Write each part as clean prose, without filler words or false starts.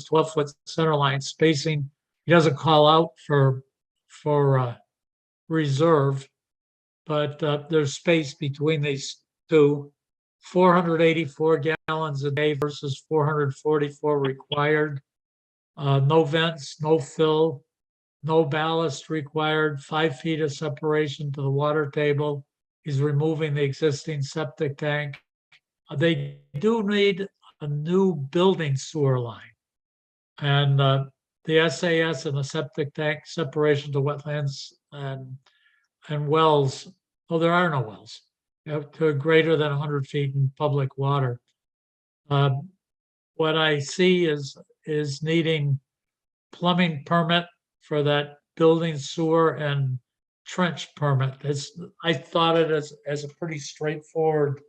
12-foot center line spacing. He doesn't call out for reserve, but there's space between these two. 484 gallons a day versus 444 required. No vents, no fill, no ballast required, 5 feet of separation to the water table. He's removing the existing septic tank. They do need a new building sewer line. And the SAS and the septic tank separation to wetlands and wells, oh, there are no wells, to greater than 100 feet in public water. What I see is needing plumbing permit for that building sewer and trench permit. I thought it as a pretty straightforward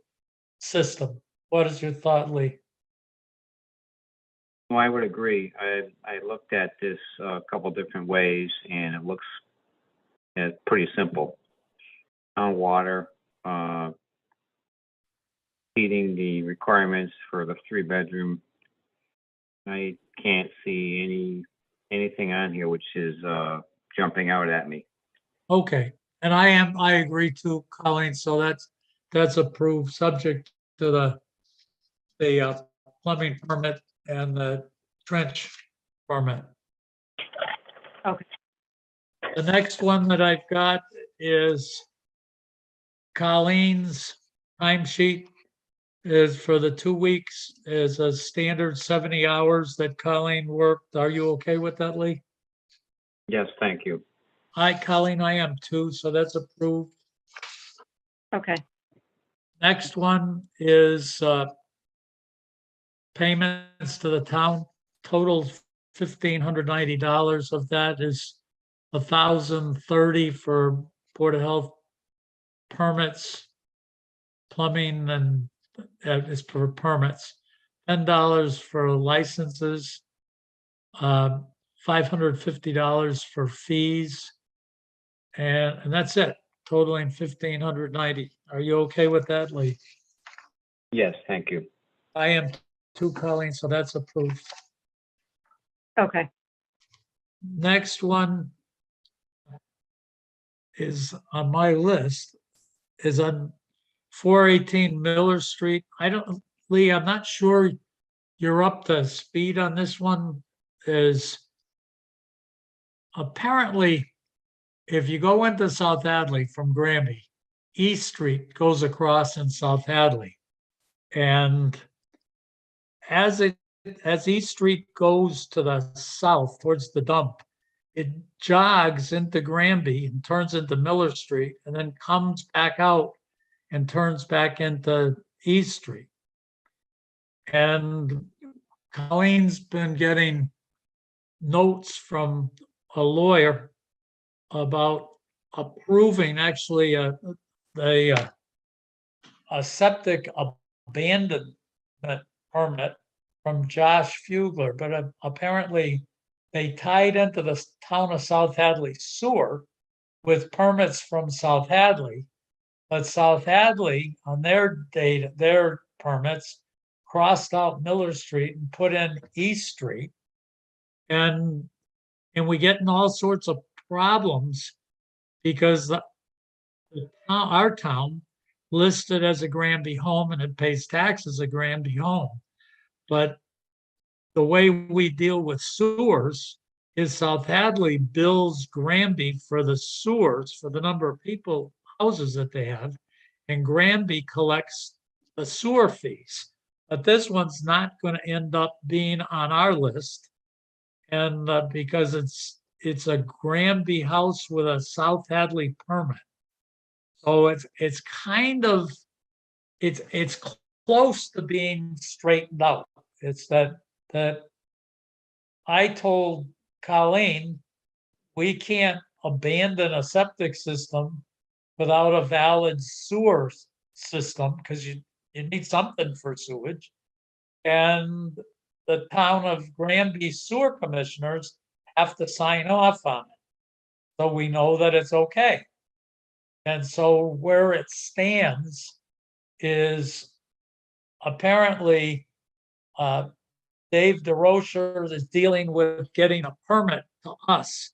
system. What is your thought, Lee? Well, I would agree. I looked at this a couple different ways, and it looks pretty simple. On water, meeting the requirements for the 3-bedroom. I can't see anything on here which is jumping out at me. Okay, and I agree too, Colleen. So that's approved, subject to the plumbing permit and the trench permit. Okay. The next one that I've got is Colleen's timesheet is for the 2 weeks is a standard 70 hours that Colleen worked. Are you okay with that, Lee? Yes, thank you. Hi, Colleen, I am too, so that's approved. Okay. Next one is payments to the town. Total $1,590. Of that is $1,030 for Board of Health permits, plumbing, and is for permits. $10 for licenses. $550 for fees, and that's it, totaling $1,590. Are you okay with that, Lee? Yes, thank you. I am too, Colleen, so that's approved. Okay. Next one is on my list is on 418 Miller Street. Lee, I'm not sure you're up to speed on this one. Is apparently, if you go into South Hadley from Granby, East Street goes across in South Hadley. And as East Street goes to the south towards the dump, it jogs into Granby and turns into Miller Street and then comes back out and turns back into East Street. And Colleen's been getting notes from a lawyer about approving actually a septic abandonment permit from Josh Fugler, but apparently they tied into the town of South Hadley sewer with permits from South Hadley, but South Hadley on their permits crossed out Miller Street and put in East Street. And we get in all sorts of problems because our town listed as a Granby home and it pays taxes as a Granby home. But the way we deal with sewers is South Hadley bills Granby for the sewers, for the number of people, houses that they have, and Granby collects the sewer fees. But this one's not going to end up being on our list. And because it's a Granby house with a South Hadley permit. So it's kind of, it's close to being straightened out. It's that I told Colleen, we can't abandon a septic system without a valid sewer system because you need something for sewage. And the town of Granby sewer commissioners have to sign off on it. So we know that it's okay. And so where it stands is apparently Dave DeRocher is dealing with getting a permit to us,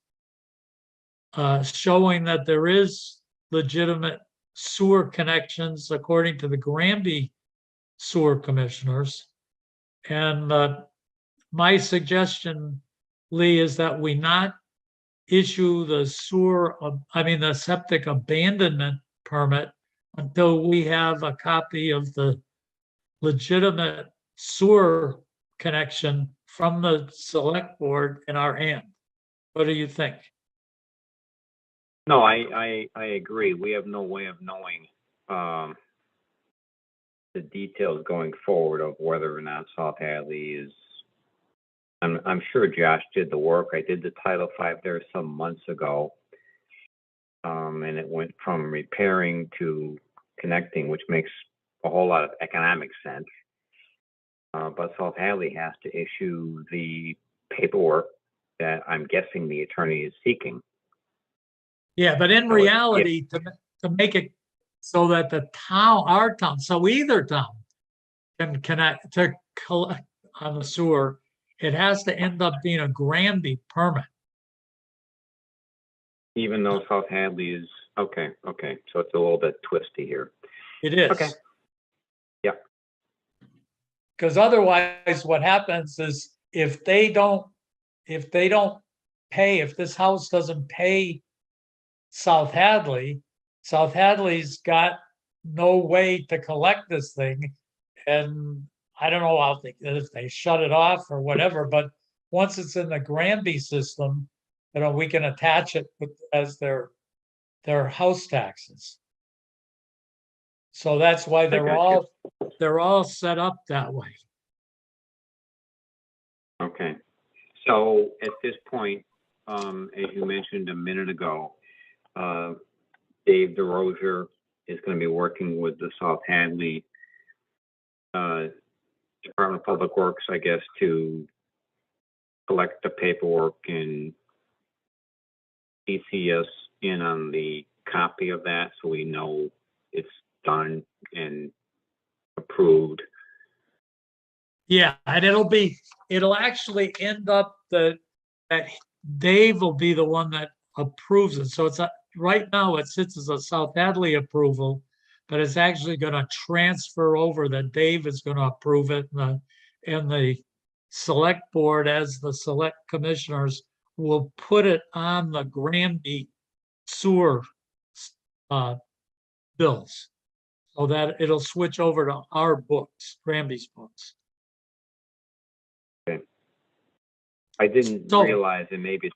showing that there is legitimate sewer connections according to the Granby sewer commissioners. And my suggestion, Lee, is that we not issue the the septic abandonment permit until we have a copy of the legitimate sewer connection from the select board in our hand. What do you think? No, I agree. We have no way of knowing the details going forward of whether or not South Hadley is. I'm sure Josh did the work. I did the Title V there some months ago, and it went from repairing to connecting, which makes a whole lot of economic sense. But South Hadley has to issue the paperwork that I'm guessing the attorney is seeking. Yeah, but in reality, to make it so that the town, our town, so either town can connect to collect on the sewer, it has to end up being a Granby permit. Even though South Hadley is, okay, so it's a little bit twisty here. It is. Okay. Yeah. Because otherwise what happens is if they don't pay, if this house doesn't pay South Hadley's got no way to collect this thing. And I don't know how if they shut it off or whatever, but once it's in the Granby system, we can attach it as their house taxes. So that's why they're all set up that way. Okay. So at this point, as you mentioned a minute ago, Dave DeRocher is going to be working with the South Hadley Department of Public Works, I guess, to collect the paperwork and CC us in on the copy of that so we know it's done and approved. Yeah, and it'll actually end up that Dave will be the one that approves it. So right now it sits as a South Hadley approval, but it's actually going to transfer over that Dave is going to approve it, and the select board, as the select commissioners, will put it on the Granby sewer bills, so that it'll switch over to our books, Granby's books. Okay. I didn't realize, and maybe it's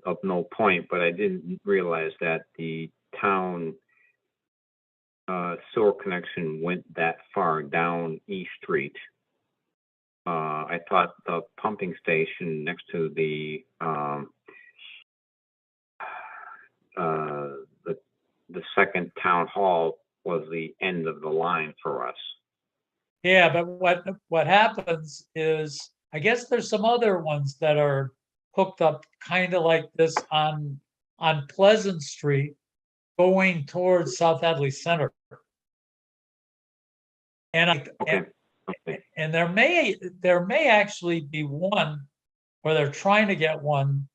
of no point, but I didn't realize that the town sewer connection went that far down East Street. I thought the pumping station next to the second town hall was the end of the line for us. Yeah, but what happens is, I guess there's some other ones that are hooked up kind of like this on Pleasant Street going towards South Hadley Center. And and there may actually be one, or they're trying to get one,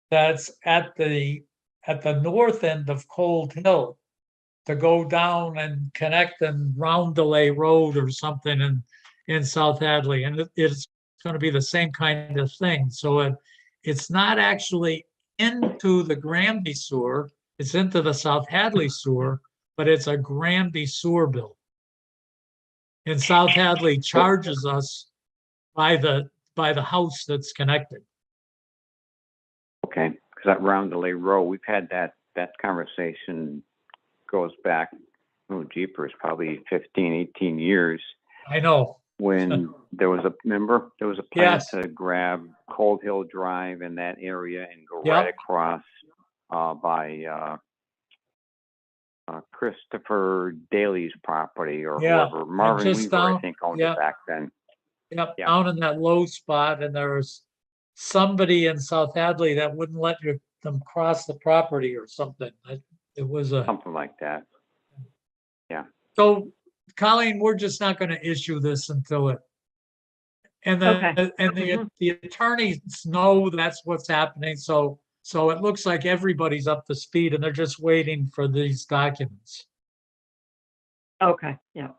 that's at the north end of Cold Hill to go down and connect in Roundelay Road or something in South Hadley. And it's going to be the same kind of thing. So it's not actually into the Granby sewer, it's into the South Hadley sewer, but it's a Granby sewer bill. And South Hadley charges us by the house that's connected. Okay, because that Roundelay Road, we've had that conversation goes back, jeepers, probably 15, 18 years. I know. When there was a plan Yes. to grab Cold Hill Drive in that area and go right across by Christopher Daly's property or whoever. Marvin Weaver, I think, owned it back then. Yep, down in that low spot, and there was somebody in South Hadley that wouldn't let them cross the property or something. It was something like that. Yeah. So, Colleen, we're just not going to issue this until And Okay. the, and the attorneys know that's what's happening, so it looks like everybody's up to speed and they're just waiting for these documents. Okay, yeah.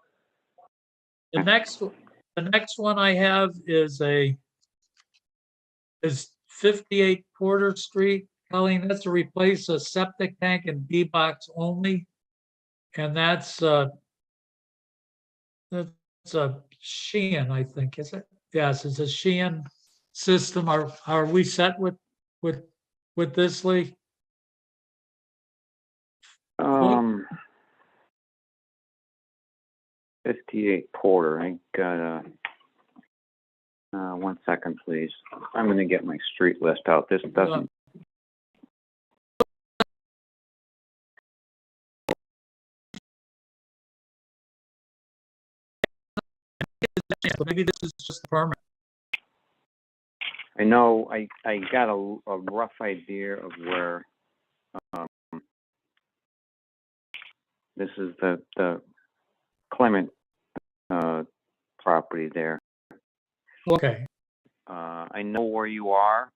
The next one I have is 58 Porter Street. Colleen, that's to replace a septic tank and D-box only. And that's a Sheehan, I think, is it? Yes, it's a Sheehan system. Are we set with this, Lee? 58 Porter, I got 1 second, please. I'm gonna get my street list out. This doesn't, Maybe this is just a permit. I know, I got a rough idea of where, this is the Clement, property there. Okay, I know where you are,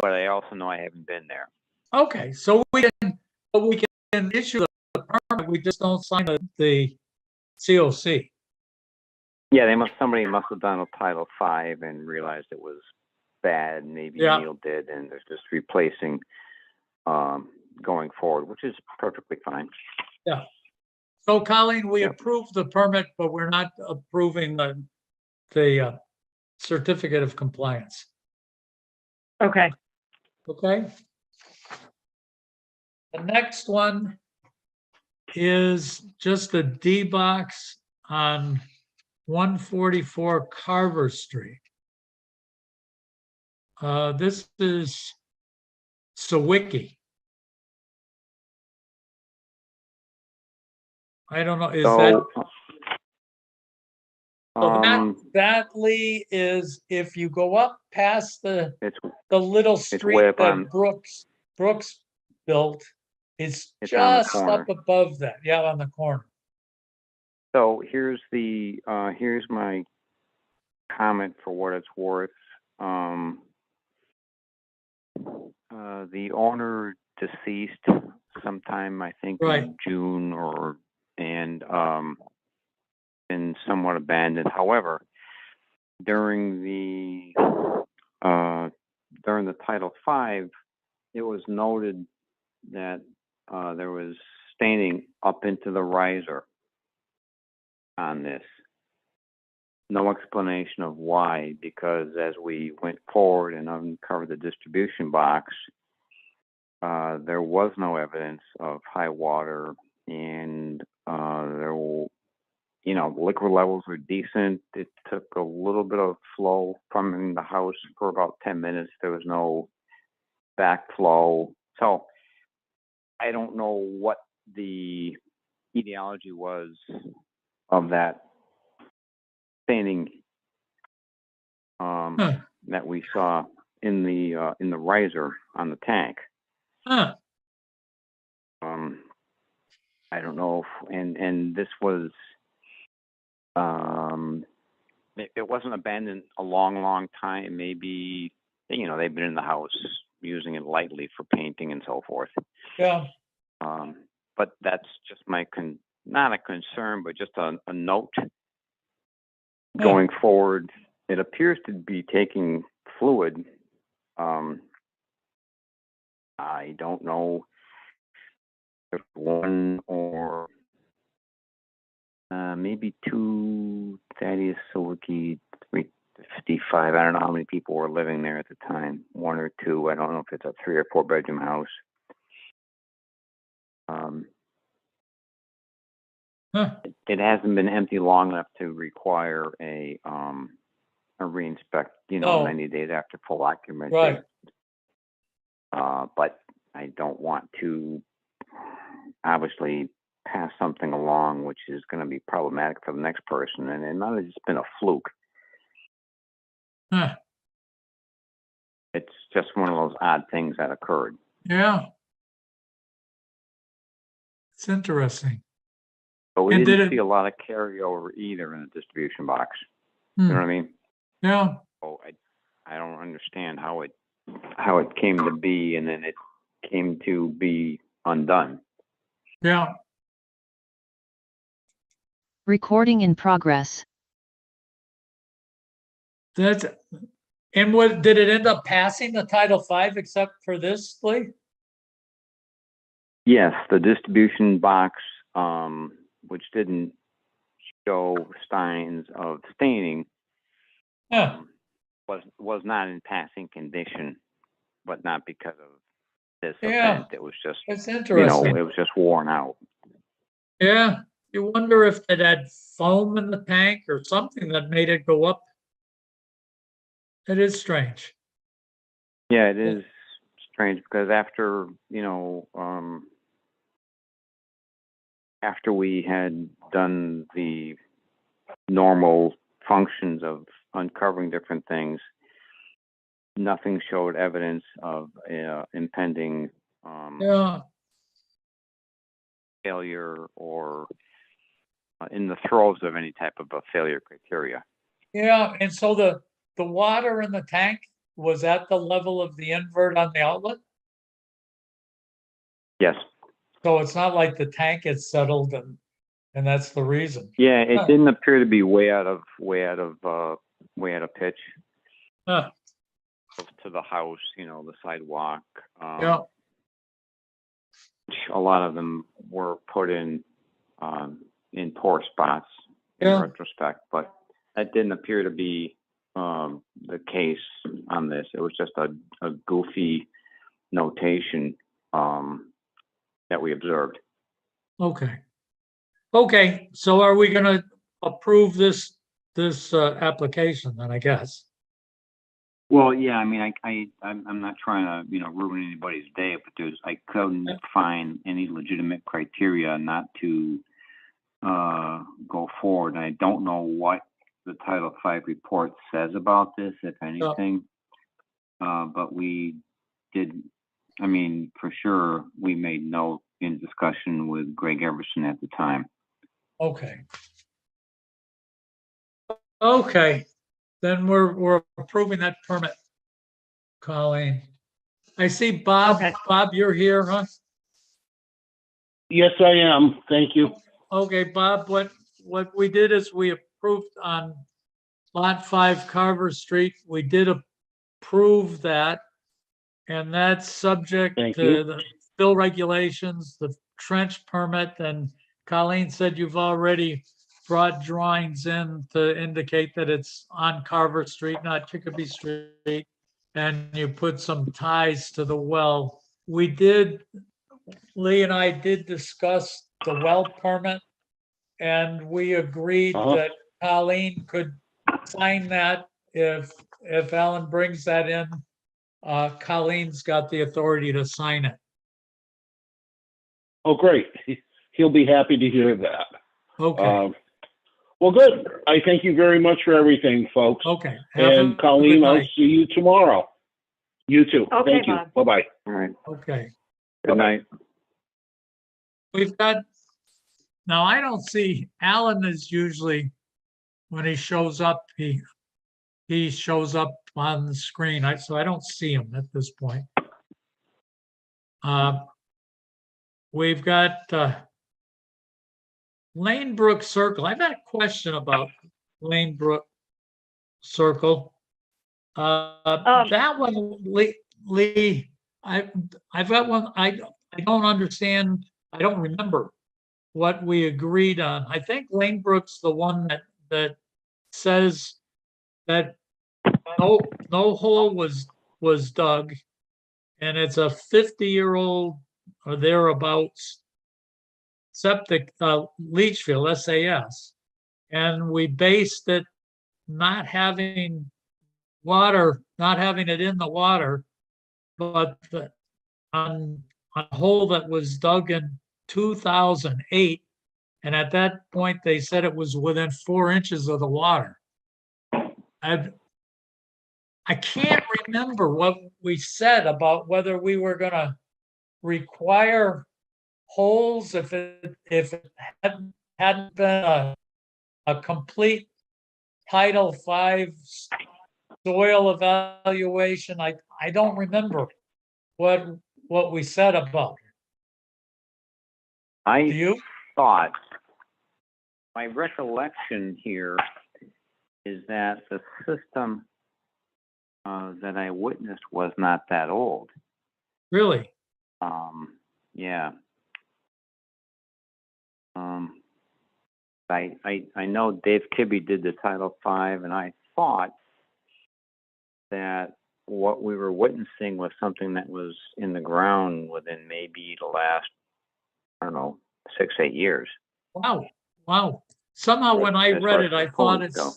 but I also know I haven't been there. okay, so we can issue the permit, we just don't sign the COC. Yeah, somebody must have done a Title V and realized it was bad, maybe Yeah. Neil did, and they're just replacing, going forward, which is perfectly fine. Yeah. So Colleen, we Yep. approved the permit, but we're not approving the certificate of compliance. Okay, Okay? The next one is just a D-box on 144 Carver Street. This is Sawicki. I don't know, is that? So that Lee is if you go up past the it's little way street up that on- Brooks built, it's It's on the just corner. up above that, yeah, on the corner. So here's my comment for what it's worth. The owner deceased sometime, I think, Right. in June and been somewhat abandoned. However, during the Title V, it was noted that there was staining up into the riser on this. No explanation of why, because as we went forward and uncovered the distribution box, there was no evidence of high water, and there were, liquid levels were decent. It took a little bit of flow from the house for about 10 minutes. There was no backflow. So I don't know what the etiology was of that staining that we saw in the riser on the tank. Huh, I don't know if, and this was, it wasn't abandoned a long time. Maybe, they've been in the house using it lightly for painting and so forth. yeah, But that's just not a concern, but just a note. Going forward, it appears to be taking fluid. I don't know if one or maybe two Thaddeus Sawicki 355. I don't know how many people were living there at the time. One or two. I don't know if it's a 3 or 4 bedroom house. It hasn't been empty long enough to require a reinspect, No. 90 days after full occupancy. right, But I don't want to obviously pass something along which is going to be problematic for the next person, and it might have just been a fluke. huh, It's just one of those odd things that occurred. yeah. It's interesting. But we And did didn't it- see a lot of carryover either in the distribution box. Hmm. You know what I mean? Yeah, So I don't understand how it came to be and then it came to be undone. yeah. Recording in progress. That's, and what, did it end up passing the Title V except for this, Lee? Yes, the distribution box, which didn't show signs of staining, Yeah, was not in passing condition, but not because of this Yeah. event. It was just, it's it interesting. was just worn out. Yeah, you wonder if it had foam in the tank or something that made it go up. It is strange. Yeah, it is strange because after, after we had done the normal functions of uncovering different things, nothing showed evidence of impending Yeah, failure or in the throes of any type of a failure criteria. yeah, and so the water in the tank was at the level of the invert on the outlet? Yes. So it's not like the tank is settled and that's the reason. Yeah, it Huh. didn't appear to be way out of pitch Huh, to the house, the sidewalk. yeah, A lot of them were put in poor spots in Yeah. retrospect, but that didn't appear to be the case on this. It was just a goofy notation that we observed. okay. Okay, so are we gonna approve this application then, I guess? Well, yeah, I mean, I'm not trying to, ruin anybody's day, but I couldn't find any legitimate criteria not to go forward. And I don't know what the Title V report says about this, if anything. But we did, I mean, for sure, we made note in discussion with Greg Everson at the time. Okay. Okay, then we're approving that permit. Colleen. I see Bob. Okay. Bob, you're here, huh? Yes, I am. Thank you. Okay, Bob, what we did is we approved on Lot 5 Carver Street. We did approve that. And that's subject Thank to you. the fill regulations, the trench permit, and Colleen said you've already brought drawings in to indicate that it's on Carver Street, not Chicopee Street, and you put some ties to the well. Lee and I did discuss the well permit, and we agreed Uh-huh. that Colleen could sign that if Alan brings that in. Colleen's got the authority to sign it. Oh, great. He'll be happy to hear that. Okay, Well, good. I thank you very much for everything, folks. okay. Have a And Colleen, good I'll night. see you tomorrow. You too. Okay, Thank you. Bob. Bye-bye. All right. Okay, Good night. we've got, now I don't see, Alan is usually, when he shows up, he shows up on the screen, so I don't see him at this point. We've got Lane Brook Circle. I've got a question about Lane Brook Circle. That one, Lee, I've got one, I don't understand, I don't remember what we agreed on. I think Lane Brook's the one that says that no hole was dug, and it's a 50-year-old or thereabouts septic leach field, SAS, and we based it not having water, not having it in the water, but on a hole that was dug in 2008, and at that point they said it was within 4 inches of the water. I can't remember what we said about whether we were going to require holes if it hadn't been a complete Title V soil evaluation. I don't remember what we said about it. Do I you? thought, my recollection here is that the system that I witnessed was not that old. Really? Yeah. I know Dave Kibbe did the Title V, and I thought that what we were witnessing was something that was in the ground within maybe the last, I don't know, 6, 8 years. Wow. Wow. Somehow when I As read far it, as I the thought codes go.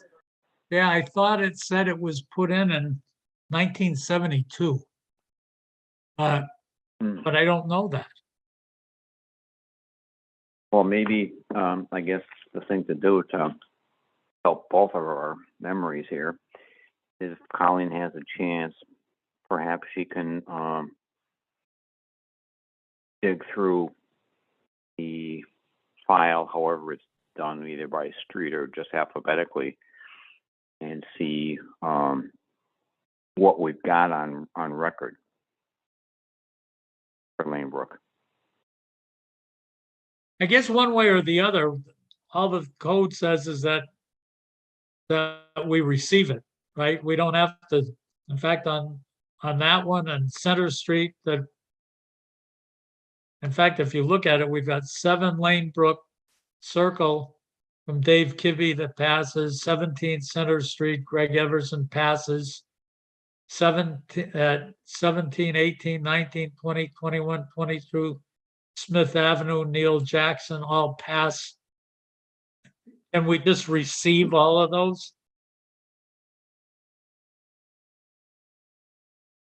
yeah, I thought it said it was put in 1972. Hmm. But I don't know that. Well, maybe, I guess the thing to do to help both of our memories here is if Colleen has a chance, perhaps she can dig through the file, however it's done, either by street or just alphabetically, and see what we've got on record for Lanebrook. I guess one way or the other, all the code says is that we receive it, right? We don't have to, in fact, on that one and Center Street, that in fact, if you look at it, we've got 7 Lanebrook Circle from Dave Kibbe that passes, 17 Center Street, Greg Everson passes, 17, 18, 19, 20, 21, 20 through Smith Avenue, Neil Jackson, all pass. And we just receive all of those?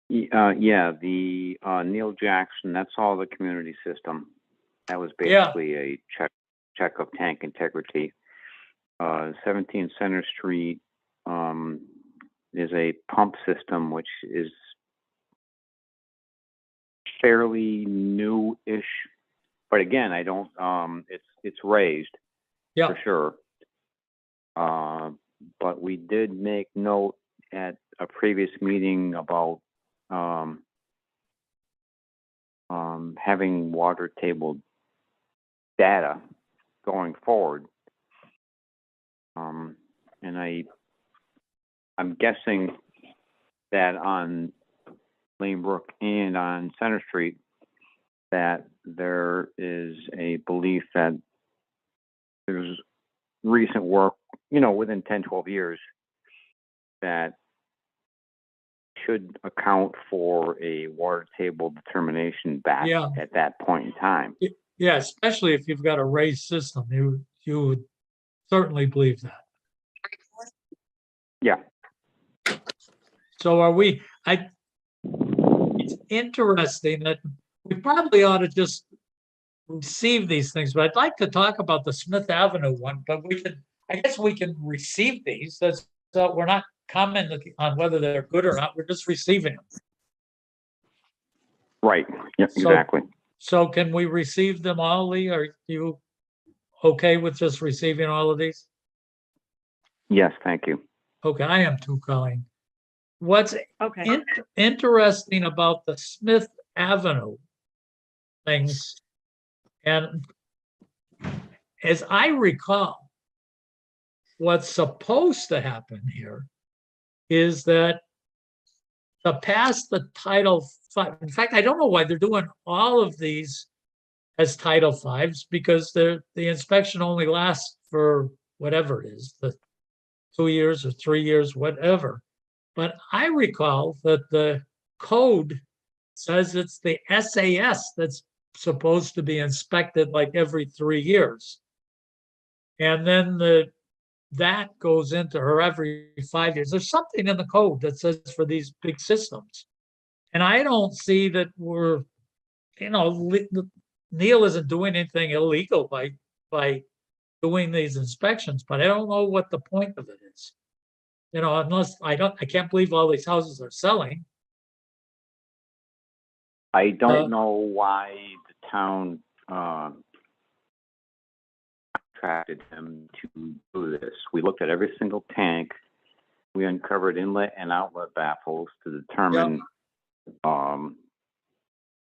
Yeah, the Neil Jackson, that's all the community system. That was Yeah. basically a check of tank integrity. 17 Center Street is a pump system, which is fairly new-ish. But again, I don't, it's raised Yeah. for sure. But we did make note at a previous meeting about having water table data going forward. And I'm guessing that on Lanebrook and on Center Street, that there is a belief that there's recent work, within 10, 12 years, that should account for a water table determination back Yeah. at that point in time. Yeah, especially if you've got a raised system, you would certainly believe that. Yeah. So it's interesting that we probably ought to just receive these things, but I'd like to talk about the Smith Avenue one, but I guess we can receive these. So we're not commenting on whether they're good or not. We're just receiving them. Right. Yep, So- exactly. So can we receive them all, Lee? Are you okay with just receiving all of these? Yes, thank you. Okay, I am too, Colleen. What's Okay. interesting about the Smith Avenue things, and as I recall, what's supposed to happen here is that to pass the Title V, in fact, I don't know why they're doing all of these as Title Vs, because the inspection only lasts for whatever it is, the 2 years or 3 years, whatever. But I recall that the code says it's the SAS that's supposed to be inspected like every 3 years. And then that goes into her every 5 years. There's something in the code that says for these big systems. And I don't see that Neil isn't doing anything illegal by doing these inspections, but I don't know what the point of it is. Unless I can't believe all these houses are selling. I don't know why the town contracted him to do this. We looked at every single tank. We uncovered inlet and outlet baffles to determine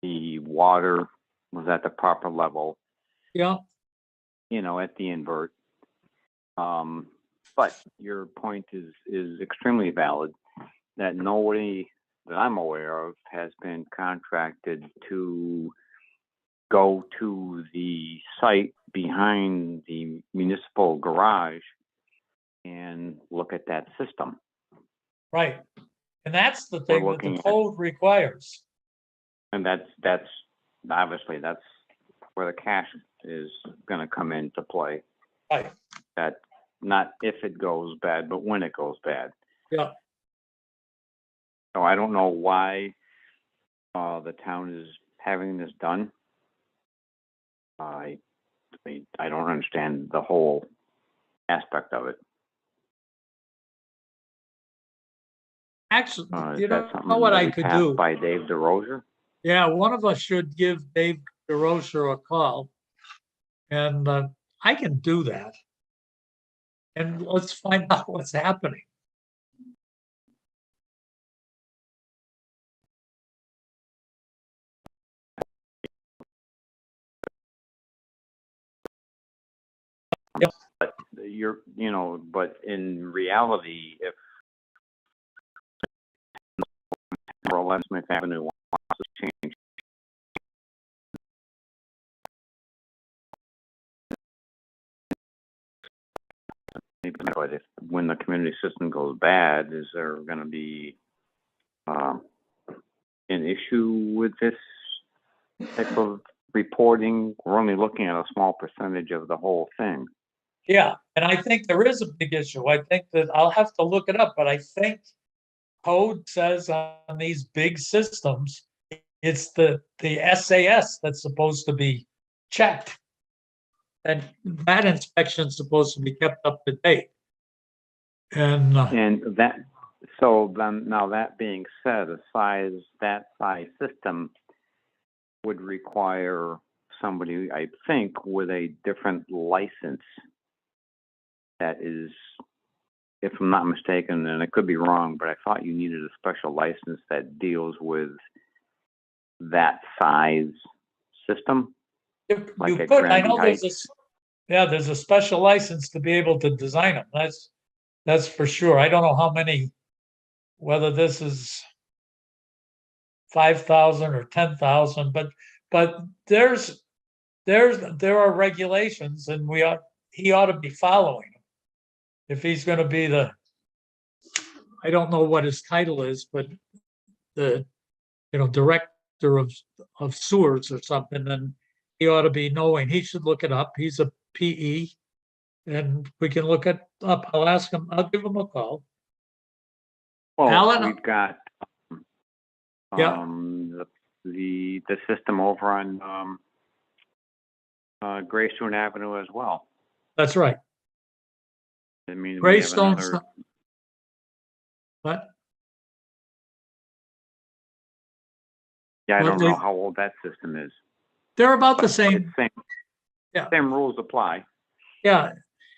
the water was at the proper level, Yeah, at the invert. But your point is extremely valid, that nobody that I'm aware of has been contracted to go to the site behind the municipal garage and look at that system. right. And that's the thing that looking the at- code requires. And that's obviously that's where the cash is going to come into play. Right. That not if it goes bad, but when it goes bad. Yeah. So I don't know why the town is having this done. I don't understand the whole aspect of it. Actually, Is you that know something what that I we could passed do? by Dave DeRozier? Yeah, one of us should give Dave DeRocher a call. And I can do that. And let's find out what's happening. But in reality, if Smith Avenue wants to change, but if when the community system goes bad, is there going to be an issue with this type of reporting? We're only looking at a small percentage of the whole thing. Yeah, and I think there is a big issue. I think that I'll have to look it up, but I think code says on these big systems, it's the SAS that's supposed to be checked. And that inspection is supposed to be kept up to date. And And so then now that being said, that size system would require somebody, I think, with a different license. That is, if I'm not mistaken, and I could be wrong, but I thought you needed a special license that deals with that size system. you Like at could, I Granby know Heights. there's a special license to be able to design them. That's for sure. I don't know how many, whether this is 5,000 or 10,000, but there are regulations and he ought to be following them. If he's going to be I don't know what his title is, but the, director of sewers or something, then he ought to be knowing, he should look it up. He's a PE and we can look it up. I'll give him a call. Well, Alan? we've got Yeah. the system over on Greystone Avenue as well. That's right. I mean, we have Greystone's another. What? Yeah, I Well, don't know how old that system is. They're about the But same. it's Yeah. Same rules apply. Yeah.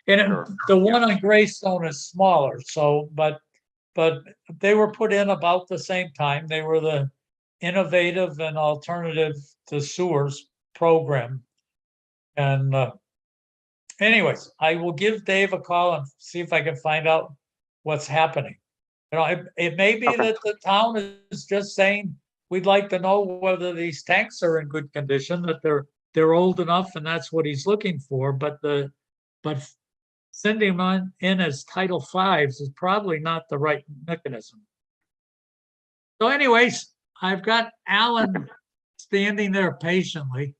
And Sure. the one on Greystone is smaller. So, but they were put in about the same time. They were the innovative and alternative to sewers program. And anyways, I will give Dave a call and see if I can find out what's happening. It may be Okay. that the town is just saying, we'd like to know whether these tanks are in good condition, that they're old enough and that's what he's looking for. But sending him in as Title Fives is probably not the right mechanism. So anyways, I've got Alan standing there patiently.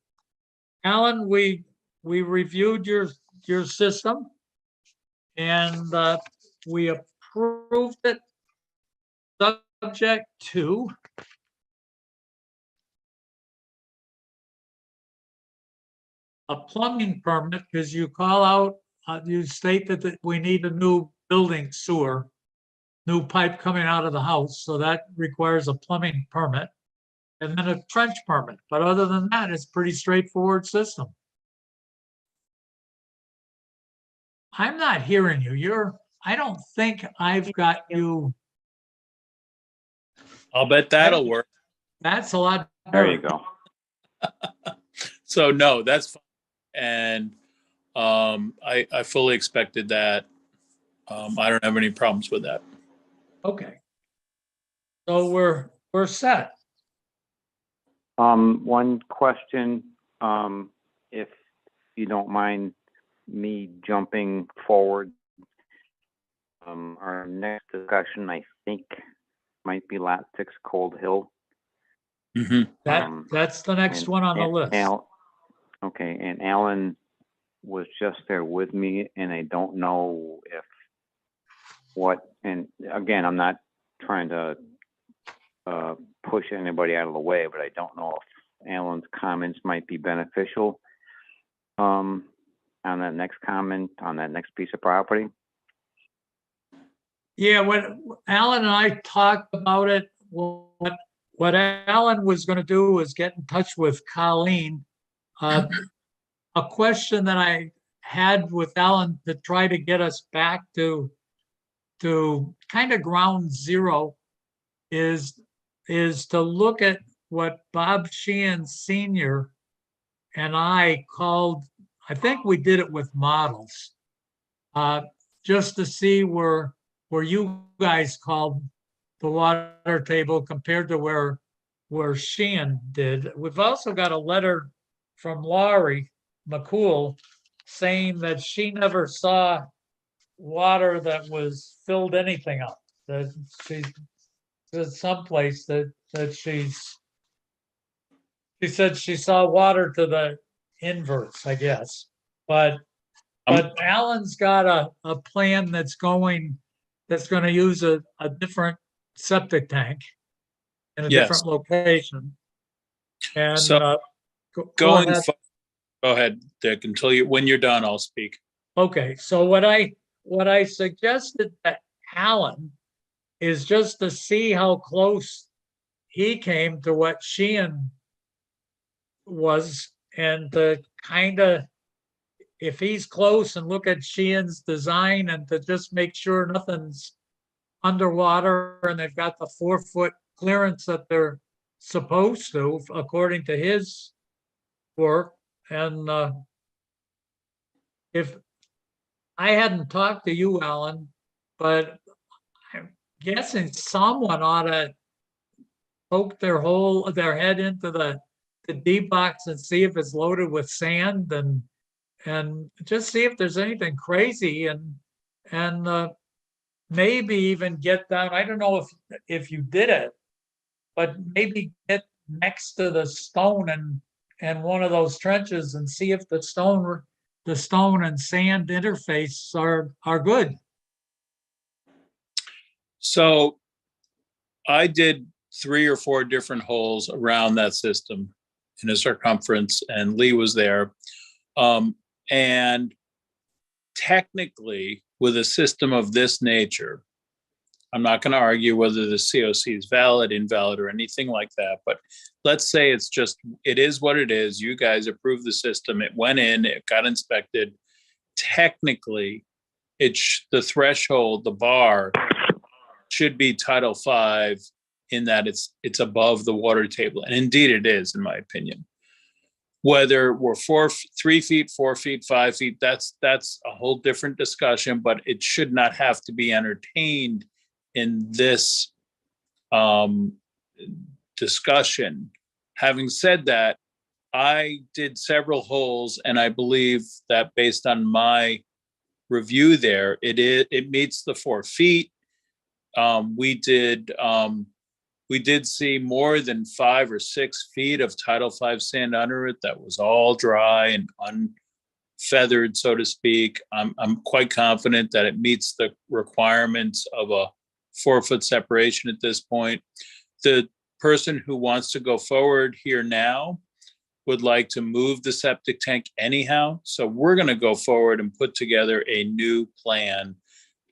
Alan, we reviewed your system and we approved it subject to a plumbing permit, because you call out, you state that we need a new building sewer, new pipe coming out of the house, so that requires a plumbing permit, and then a trench permit. But other than that, it's pretty straightforward system. I'm not hearing you. I don't think I've got you. I'll bet that'll work. That's a lot There you better. go. So no, that's fine. And I fully expected that. I don't have any problems with that. Okay. So we're set. One question, if you don't mind me jumping forward. Our next discussion, I think, might be Lot 6 Cold Hill. Mhm. That's the next and- one on the and list. Okay, and Alan was just there with me, and I don't know and again, I'm not trying to push anybody out of the way, but I don't know if Alan's comments might be beneficial on that next comment, on that next piece of property. Yeah, when Alan and I talked about it, what Alan was going to do was get in touch with Colleen. A question that I had with Alan to try to get us back to kind of ground zero is to look at what Bob Sheehan Sr. and I called, I think we did it with models, just to see where you guys called the water table compared to where Sheehan did. We've also got a letter from Laurie McCool saying that she never saw water that was filled anything up. That she there's someplace that she said she saw water to the inverse, I guess. But Alan's got a plan that's going to use a different septic tank in a Yes. different location. And So go Going, ahead. go ahead, Dick, when you're done, I'll speak. Okay, so what I suggested to Alan is just to see how close he came to what Sheehan was, and to kind of, if he's close, and look at Sheehan's design, and to just make sure nothing's underwater and they've got the 4-foot clearance that they're supposed to, according to his work. And if I hadn't talked to you, Alan, but I'm guessing someone ought to poke their head into the D box and see if it's loaded with sand, and just see if there's anything crazy, and maybe even get down. I don't know if you did it, but maybe get next to the stone and one of those trenches and see if the stone and sand interface are good. So I did 3 or 4 different holes around that system in a circumference, and Lee was there. And technically, with a system of this nature, I'm not going to argue whether the COC is valid, invalid, or anything like that. But let's say it is what it is. You guys approved the system. It went in, it got inspected. Technically, the threshold, the bar should be Title V, in that it's above the water table. And indeed it is, in my opinion. Whether we're 3 feet, 4 feet, 5 feet, that's a whole different discussion, but it should not have to be entertained in this discussion. Having said that, I did several holes, and I believe that based on my review there, it meets the 4 feet. We did see more than 5 or 6 feet of Title V sand under it that was all dry and unfeathered, so to speak. I'm quite confident that it meets the requirements of a 4-foot separation at this point. The person who wants to go forward here now would like to move the septic tank anyhow. So we're going to go forward and put together a new plan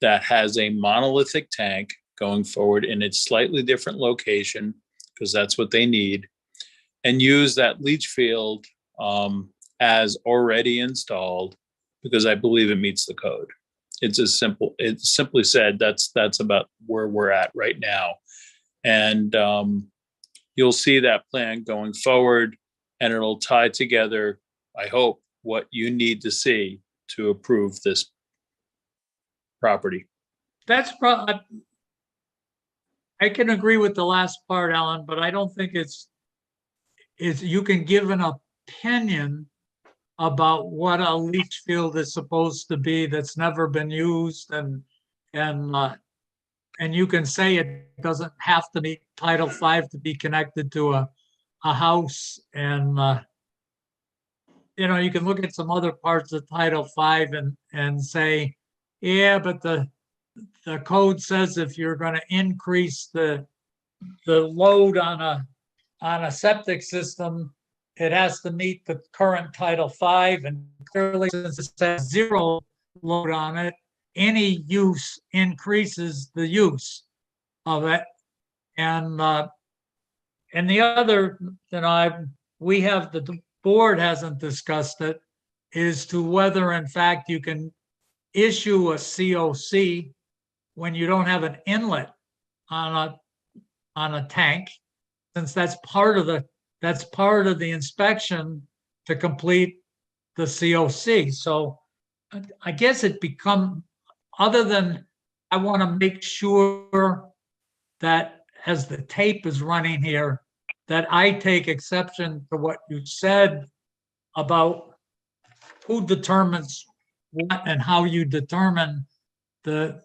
that has a monolithic tank going forward in its slightly different location, because that's what they need, and use that leach field as already installed, because I believe it meets the code. It's as simple, it's simply said, that's about where we're at right now. And you'll see that plan going forward, and it'll tie together, I hope, what you need to see to approve this property. That's I can agree with the last part, Alan, but I don't think it's you can give an opinion about what a leach field is supposed to be that's never been used, and you can say it doesn't have to be Title V to be connected to a house, and you can look at some other parts of Title V and say, yeah, but the code says if you're going to increase the load on a septic system, it has to meet the current Title V, and clearly, since it says zero load on it, any use increases the use of it. And the other, the board hasn't discussed it, is to whether in fact you can issue a COC when you don't have an inlet on a tank, since that's part of the inspection to complete the COC. So I guess it become, other than I want to make sure that as the tape is running here, that I take exception to what you said about who determines what and how you determine the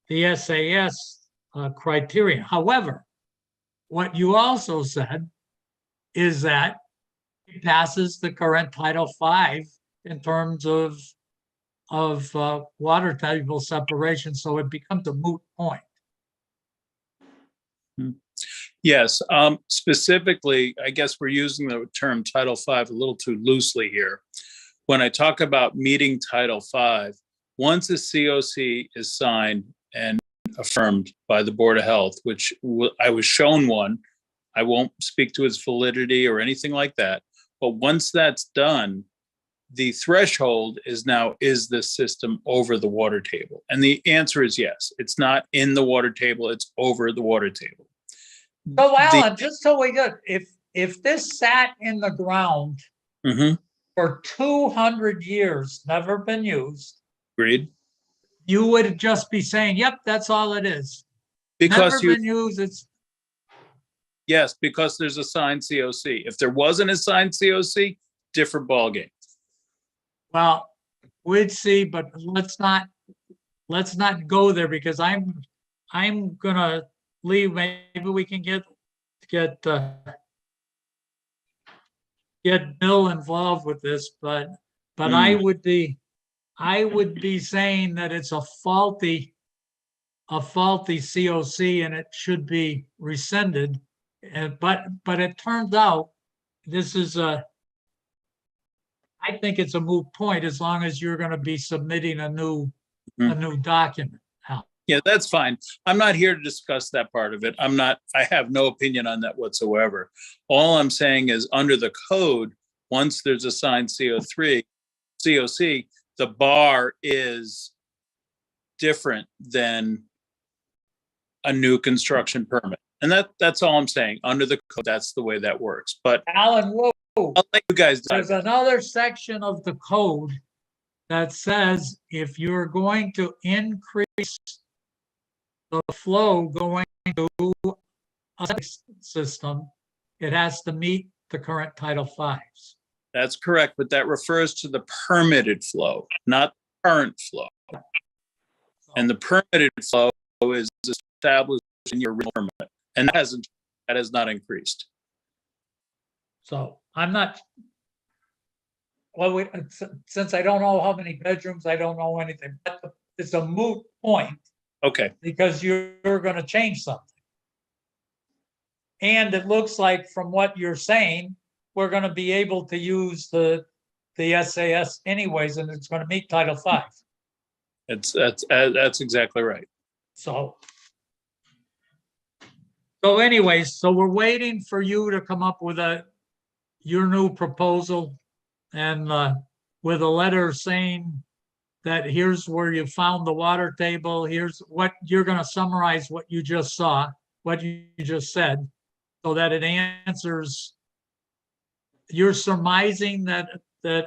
SAS criteria. However, what you also said is that it passes the current Title V in terms of water table separation, so it becomes a moot point. Yes, specifically, I guess we're using the term Title V a little too loosely here. When I talk about meeting Title V, once a COC is signed and affirmed by the Board of Health, which I was shown one, I won't speak to its validity or anything like that, but once that's done, the threshold is now, is this system over the water table? And the answer is yes. It's not in the water table, it's over the water table. So Alan, just so we get, if this sat in the ground for 200 years, never been used, Agreed. you would just be saying, yep, that's all it is. Because Never been used, yes, because there's a signed COC. If there wasn't a signed COC, different ballgame. well, we'd see, but let's not go there, because I'm gonna leave. Maybe we can get Bill involved with this, but I would be saying that it's a faulty COC and it should be rescinded. But it turns out this is I think it's a moot point, as long as you're going to be submitting a new document. Yeah, that's fine. I'm not here to discuss that part of it. I have no opinion on that whatsoever. All I'm saying is, under the code, once there's a signed COC, the bar is different than a new construction permit. And that's all I'm saying. Under the code, that's the way that works. But Alan, whoa. I'll let you guys decide. There's another section of the code that says if you're going to increase the flow going to a system, it has to meet the current Title V's. That's correct, but that refers to the permitted flow, not current flow. And the permitted flow is established in your real permit, and that has not increased. So I'm not, well, since I don't know how many bedrooms, I don't know anything, but it's a moot point. Okay. Because you're going to change something. And it looks like, from what you're saying, we're going to be able to use the SAS anyways, and it's going to meet Title V. That's exactly right. So anyways, so we're waiting for you to come up with your new proposal, and with a letter saying that here's where you found the water table, here's what, you're gonna summarize what you just saw, what you just said, so that it answers. You're surmising that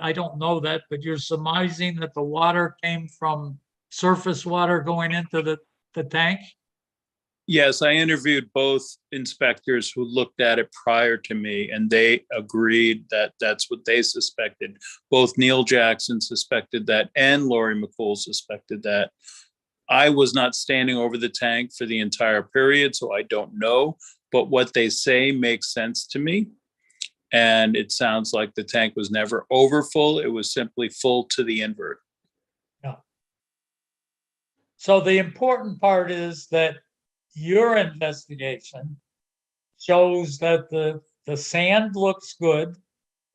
I don't know that, but you're surmising that the water came from surface water going into the tank? Yes, I interviewed both inspectors who looked at it prior to me, and they agreed that that's what they suspected. Both Neil Jackson suspected that, and Lori McCool suspected that. I was not standing over the tank for the entire period, so I don't know, but what they say makes sense to me. And it sounds like the tank was never over full. It was simply full to the invert. Yeah. So the important part is that your investigation shows that the sand looks good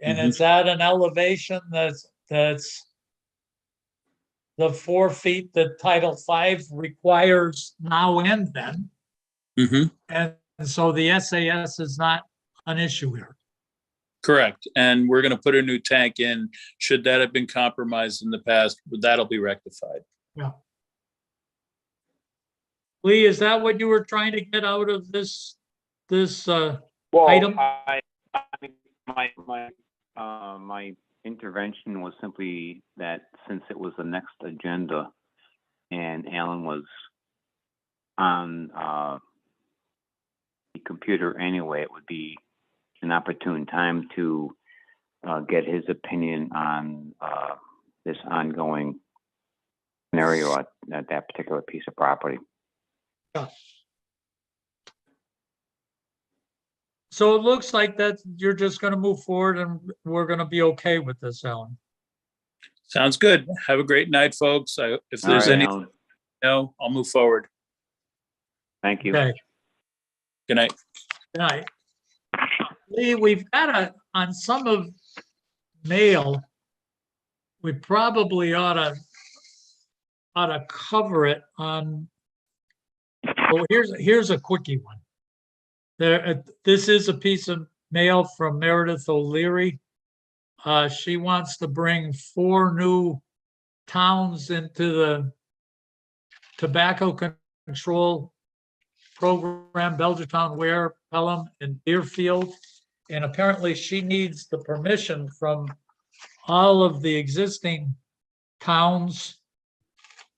and Mhm. it's at an elevation that's the 4 feet that Title V requires now and then. Mhm. And so the SAS is not an issue here. Correct. And we're going to put a new tank in. Should that have been compromised in the past, that'll be rectified. Yeah. Lee, is that what you were trying to get out of this Well, item? my intervention was simply that since it was the next agenda and Alan was on the computer anyway, it would be an opportune time to get his opinion on this ongoing scenario at that particular piece of property. So it looks like that you're just going to move forward and we're going to be okay with this, Alan. Sounds good. Have a great night, folks. If All there's right, any, Alan, no, I'll move forward. thank you. Okay, Good night. good night. Lee, we've got on some of mail, we probably ought to cover it on, well, here's a quickie one. This is a piece of mail from Meredith O'Leary. She wants to bring 4 new towns into the tobacco control program: Belchertown, Ware, Pelham, and Deerfield. And apparently she needs the permission from all of the existing towns.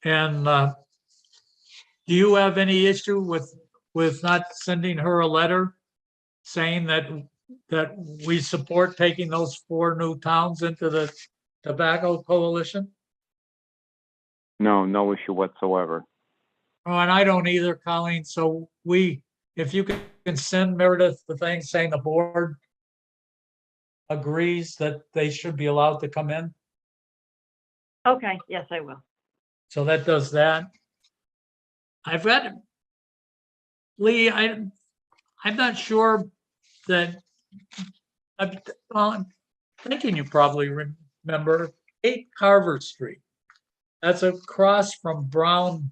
And do you have any issue with not sending her a letter saying that we support taking those 4 new towns into the tobacco coalition? No issue whatsoever. Oh, and I don't either, Colleen. So if you can send Meredith the thing saying the board agrees that they should be allowed to come in. Okay, yes, I will. So that does that. I've got, Lee, I'm not sure that, I'm thinking you probably remember 8 Carver Street. That's across from Brown,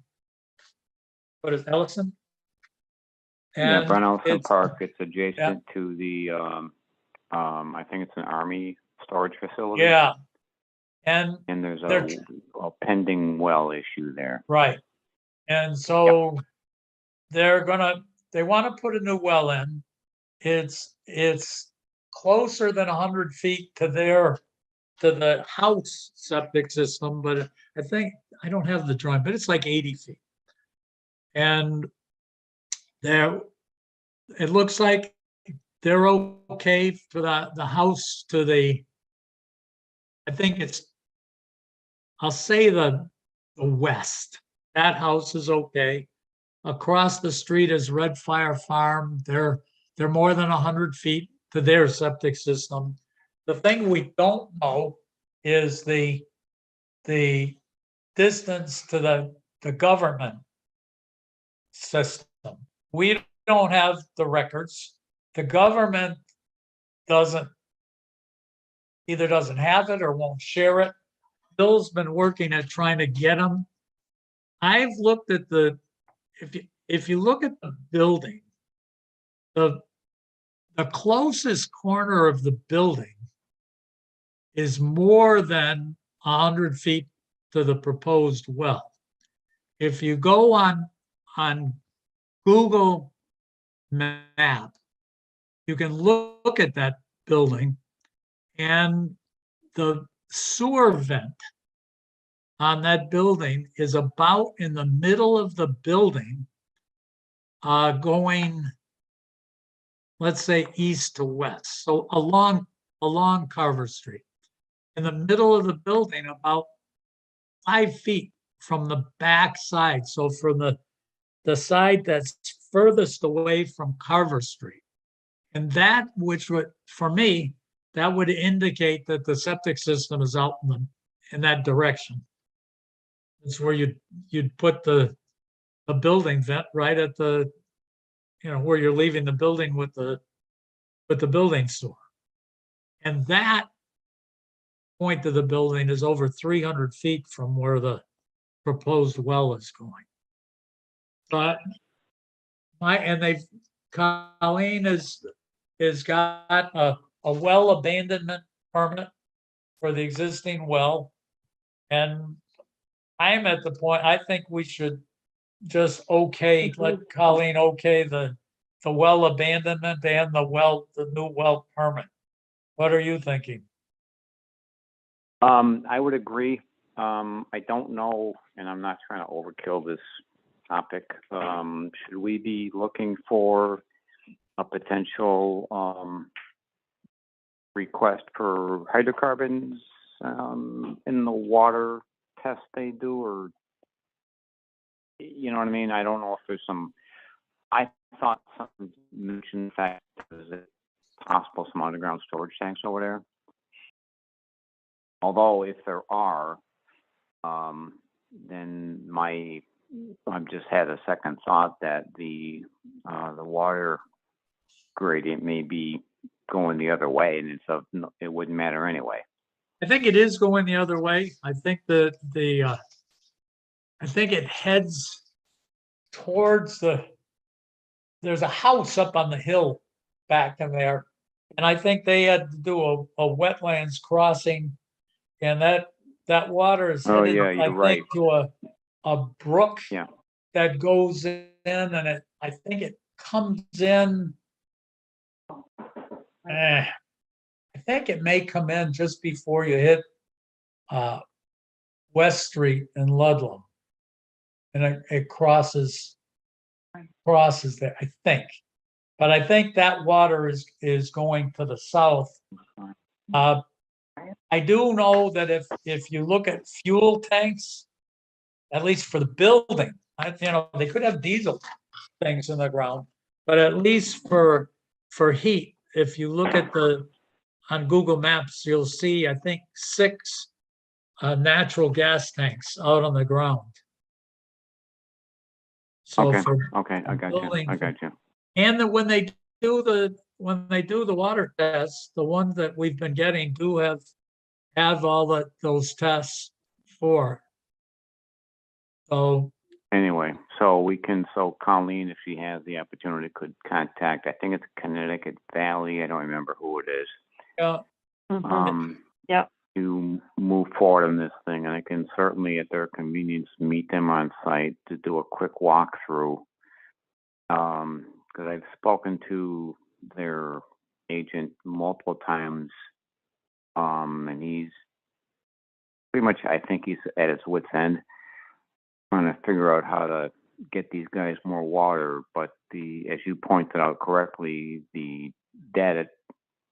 what is Ellison? Yeah, And Brown Ellison it's- Park. It's adjacent to the, I think it's an Army storage facility. Yeah. And And there's they're- a pending well issue there. right. And so they want to put a new well in. It's closer than 100 feet to the house septic system, but I think, I don't have the drawing, but it's like 80 feet. And it looks like they're okay for the house to I think I'll say the west. That house is okay. Across the street is Red Fire Farm. They're more than 100 feet to their septic system. The thing we don't know is the distance to the government system. We don't have the records. The government either doesn't have it or won't share it. Bill's been working at trying to get them. I've looked at if you look at the building, the closest corner of the building is more than 100 feet to the proposed well. If you go on Google Map, you can look at that building, and the sewer vent on that building is about in the middle of the building, going, let's say, east to west. So along Carver Street. In the middle of the building, about 5 feet from the back side. So from the side that's furthest away from Carver Street. And that, which would, for me, that would indicate that the septic system is out in that direction. It's where you'd put the building vent right at the, where you're leaving the building with the building sewer. And that point of the building is over 300 feet from where the proposed well is going. But Colleen has got a well abandonment permit for the existing well. And I'm at the point, I think we should just let Colleen okay the well abandonment and the new well permit. What are you thinking? I would agree. I don't know, and I'm not trying to overkill this topic. Should we be looking for a potential request for hydrocarbons in the water test they do, or you know what I mean? I don't know if there's I thought something mentioned the fact is it possible some underground storage tanks over there. Although if there are, then I've just had a second thought that the water gradient may be going the other way, and it wouldn't matter anyway. I think it is going the other way. I think I think it heads towards there's a house up on the hill back in there. And I think they had to do a wetlands crossing, and that water is Oh, headed, yeah, you're I right. think, to a brook Yeah. that goes in, and I think it comes in. I think it may come in just before you hit West Street in Ludlow, and it crosses there, I think. But I think that water is going to the south. I do know that if you look at fuel tanks, at least for the building, they could have diesel things in the ground, but at least for heat, if you look at on Google Maps, you'll see, I think, 6 natural gas tanks out on the ground. So Okay, I got you. And then when they do the water tests, the ones that we've been getting do have all those tests for. So Anyway, so Colleen, if she has the opportunity, could contact, I think it's Connecticut Valley, I don't remember who it is. yeah, Yep. To move forward on this thing, and I can certainly, at their convenience, meet them on site to do a quick walkthrough. Because I've spoken to their agent multiple times, and he's pretty much, I think he's at his wit's end, trying to figure out how to get these guys more water. But as you pointed out correctly, the data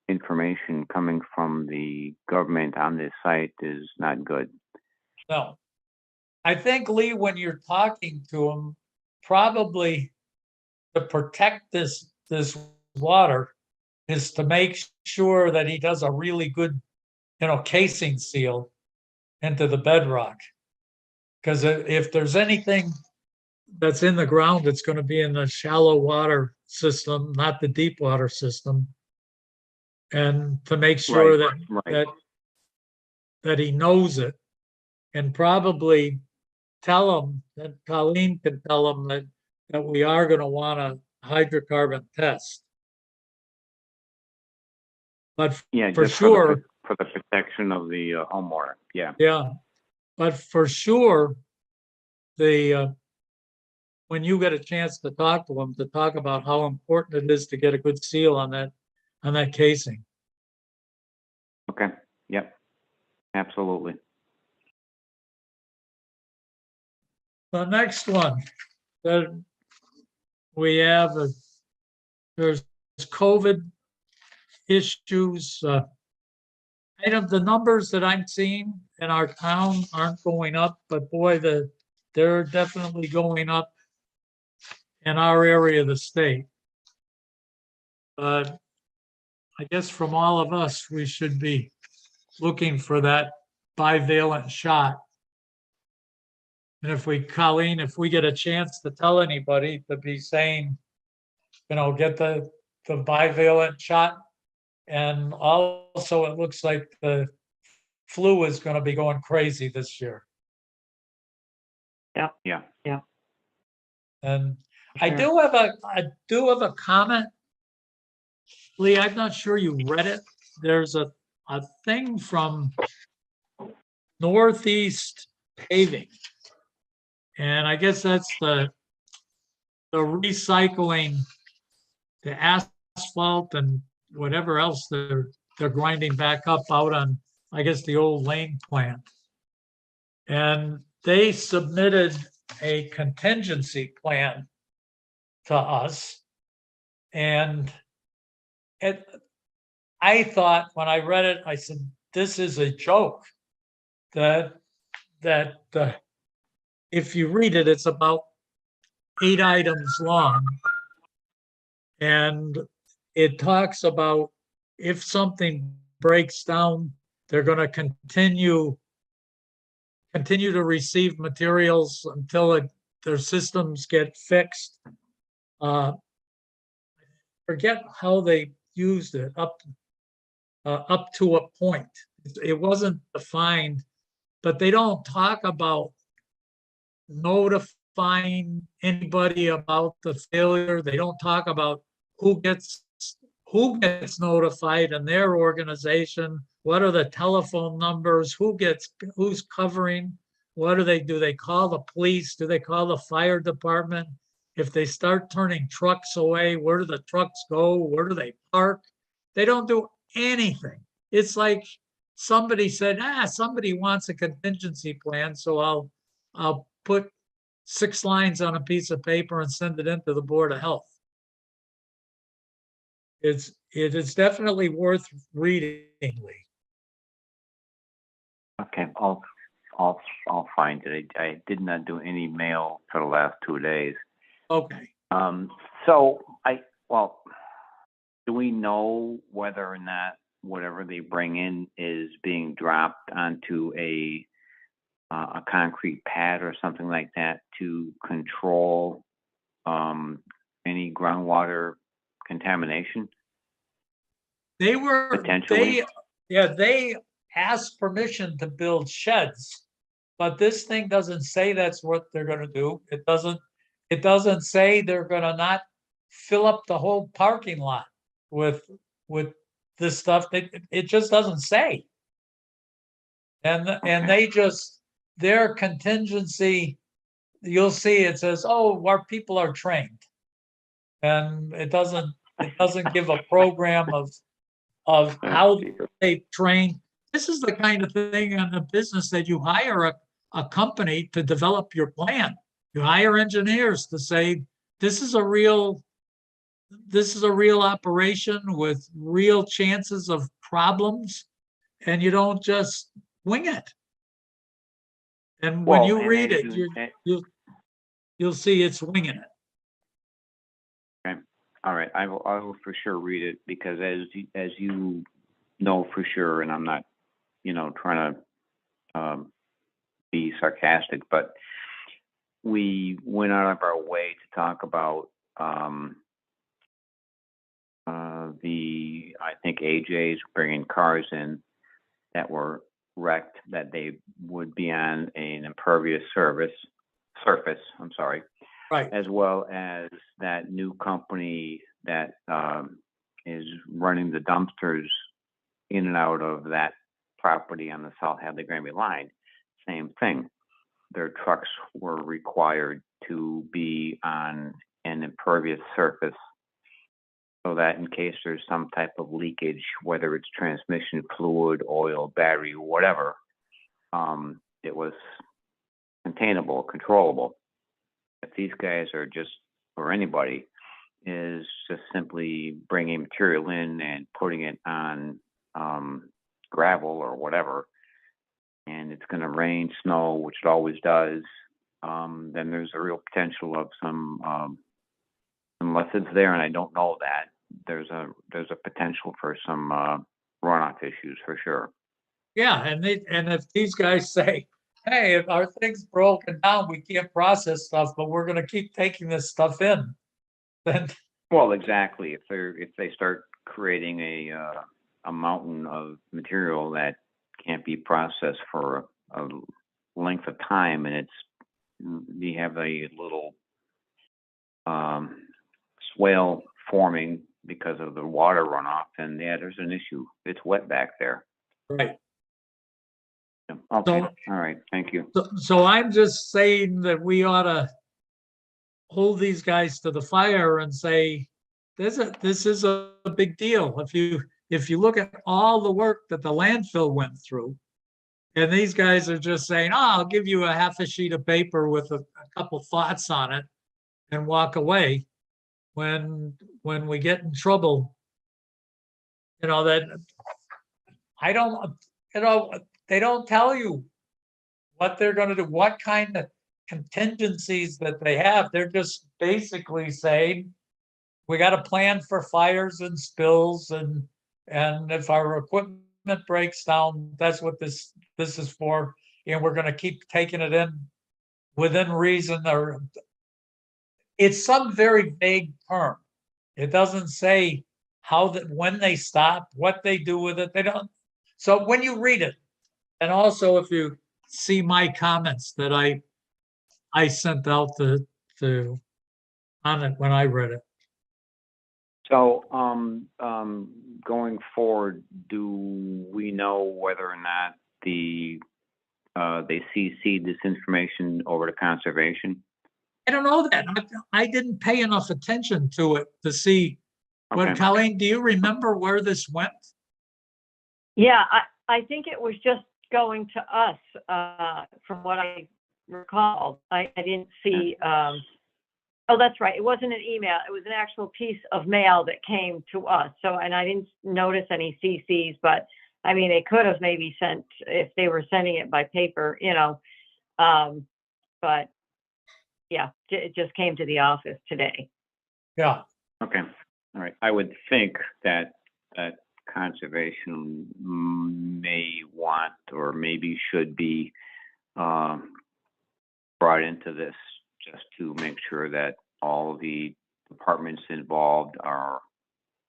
information coming from the government on this site is not good. no. I think, Lee, when you're talking to him, probably to protect this water is to make sure that he does a really good, casing seal into the bedrock. Because if there's anything that's in the ground, it's going to be in the shallow water system, not the deep water system. And to make sure Right. that he knows it, and probably tell him that Colleen can tell him that we are going to want a hydrocarbon test. But Yeah, for just sure, for the protection of the homeowner. Yeah. yeah. But for sure, when you get a chance to talk to them, to talk about how important it is to get a good seal on that casing. Okay, yep, absolutely. The next one that we have is there's COVID issues. The numbers that I'm seeing in our town aren't going up, but boy, they're definitely going up in our area of the state. But I guess from all of us, we should be looking for that bivalent shot. And Colleen, if we get a chance to tell anybody to be saying, get the bivalent shot. And also it looks like the flu is going to be going crazy this year. Yeah. And Sure. I do have a comment. Lee, I'm not sure you read it. There's a thing from Northeast Paving. And I guess that's the recycling the asphalt and whatever else they're grinding back up out on, I guess, the old Lane plant. And they submitted a contingency plan to us. And I thought when I read it, I said, this is a joke. That if you read it, it's about 8 items long. And it talks about if something breaks down, they're going to continue to receive materials until their systems get fixed. Forget how they used it up to a point. It wasn't defined, but they don't talk about notifying anybody about the failure. They don't talk about who gets notified in their organization. What are the telephone numbers? Who's covering? What do? They call the police? Do they call the fire department? If they start turning trucks away, where do the trucks go? Where do they park? They don't do anything. It's like somebody said, somebody wants a contingency plan, so I'll put 6 lines on a piece of paper and send it into the Board of Health. It is definitely worth reading, Lee. Okay, I'll find it. I did not do any mail for the last 2 days. Okay. So do we know whether or not whatever they bring in is being dropped onto a concrete pad or something like that to control any groundwater contamination? Potentially. They asked permission to build sheds, but this thing doesn't say that's what they're going to do. It doesn't say they're going to not fill up the whole parking lot with this stuff. It just doesn't say. And their contingency, you'll see it says, our people are trained. And it doesn't give a program of how they train. This is the kind of thing in the business that you hire a company to develop your plan. You hire engineers to say, this is a real operation with real chances of problems, and you don't just wing it. And when you read it, you'll see it's winging it. Okay. All right. I will for sure read it, because as you know for sure, and I'm not, trying to be sarcastic, but we went out of our way to talk about I think AJ's bringing cars in that were wrecked, that they would be on an impervious surface, I'm sorry. Right. As well as that new company that is running the dumpsters in and out of that property on the South Hadley Granby line. same thing. Their trucks were required to be on an impervious surface so that in case there's some type of leakage, whether it's transmission fluid, oil, battery, whatever, it was containable, controllable. If these guys are just, or anybody, is just simply bringing material in and putting it on gravel or whatever, and it's going to rain, snow, which it always does, then there's a real potential of some, unless it's there, and I don't know that, there's a potential for some runoff issues for sure. Yeah, and if these guys say, hey, if our thing's broken down, we can't process stuff, but we're gonna keep taking this stuff in, then, Well, exactly. If they start creating a mountain of material that can't be processed for a length of time, and you have a little swale forming because of the water runoff, and yeah, there's an issue. It's wet back there. right. Yeah. Okay. So- All right. Thank you. So I'm just saying that we ought to hold these guys to the fire and say, this is a big deal. If you look at all the work that the landfill went through, and these guys are just saying, oh, I'll give you a half a sheet of paper with a couple thoughts on it and walk away. When we get in trouble, that I don't, they don't tell you what they're going to do, what kind of contingencies that they have. They're just basically saying, we got a plan for fires and spills, and if our equipment breaks down, that's what this is for, and we're going to keep taking it in within reason. Or it's some very vague term. It doesn't say when they stop, what they do with it. They don't. So when you read it, and also if you see my comments that I sent out to on it when I read it. So, going forward, do we know whether or not they CC'd this information over to conservation? I don't know that. I didn't pay enough attention to it to see what. Okay. Colleen, do you remember where this went? Yeah, I think it was just going to us, from what I recall. I didn't see, oh, that's right. It wasn't an email. It was an actual piece of mail that came to us. So, and I didn't notice any CCs, but I mean, they could have maybe sent, if they were sending it by paper, but yeah, it just came to the office today. Yeah. Okay. All right. I would think that conservation may want or maybe should be brought into this just to make sure that all the departments involved are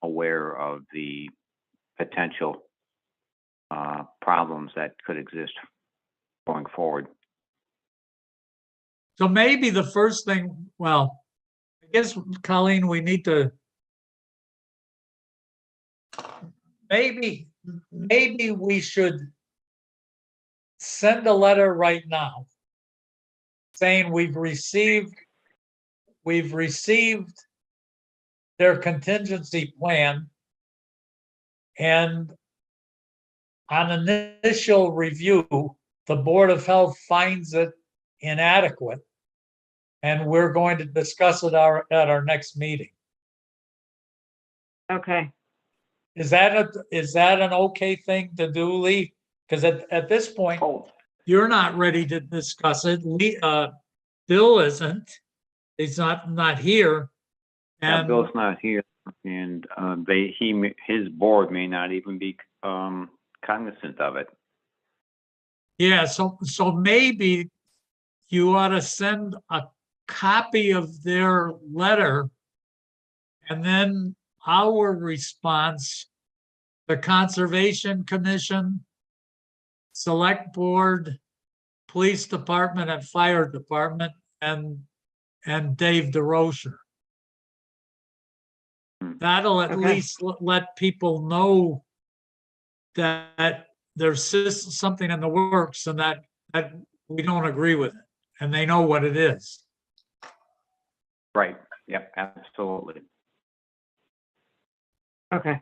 aware of the potential problems that could exist going forward. So maybe the first thing, well, I guess, Colleen, we need to maybe we should send a letter right now saying we've received their contingency plan, and on initial review, the Board of Health finds it inadequate, and we're going to discuss it at our next meeting. Okay. Is that an okay thing to do, Lee? Because at this point, you're not ready to discuss it. Bill isn't. He's not here. Yeah, And Bill's not here, and his board may not even be cognizant of it. yeah, so maybe you ought to send a copy of their letter, and then our response, the Conservation Commission, Select Board, Police Department, and Fire Department, and Dave DeRocher. That'll at Okay. least let people know that there's something in the works, and that we don't agree with it, and they know what it is. Right, yep, absolutely. Okay.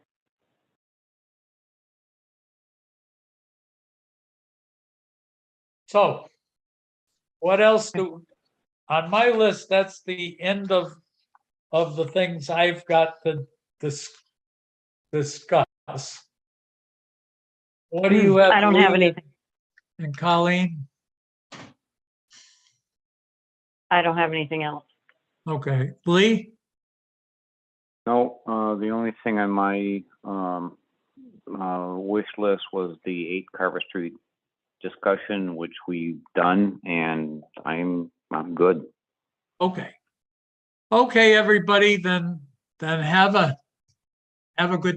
So what else on my list, that's the end of the things I've got to discuss. What do you have? I don't have Lee anything. and Colleen? I don't have anything else. Okay, Lee? No, the only thing on my, wish list was the 8 Carver Street discussion, which we've done, and I'm good. Okay. Okay, everybody, then have a good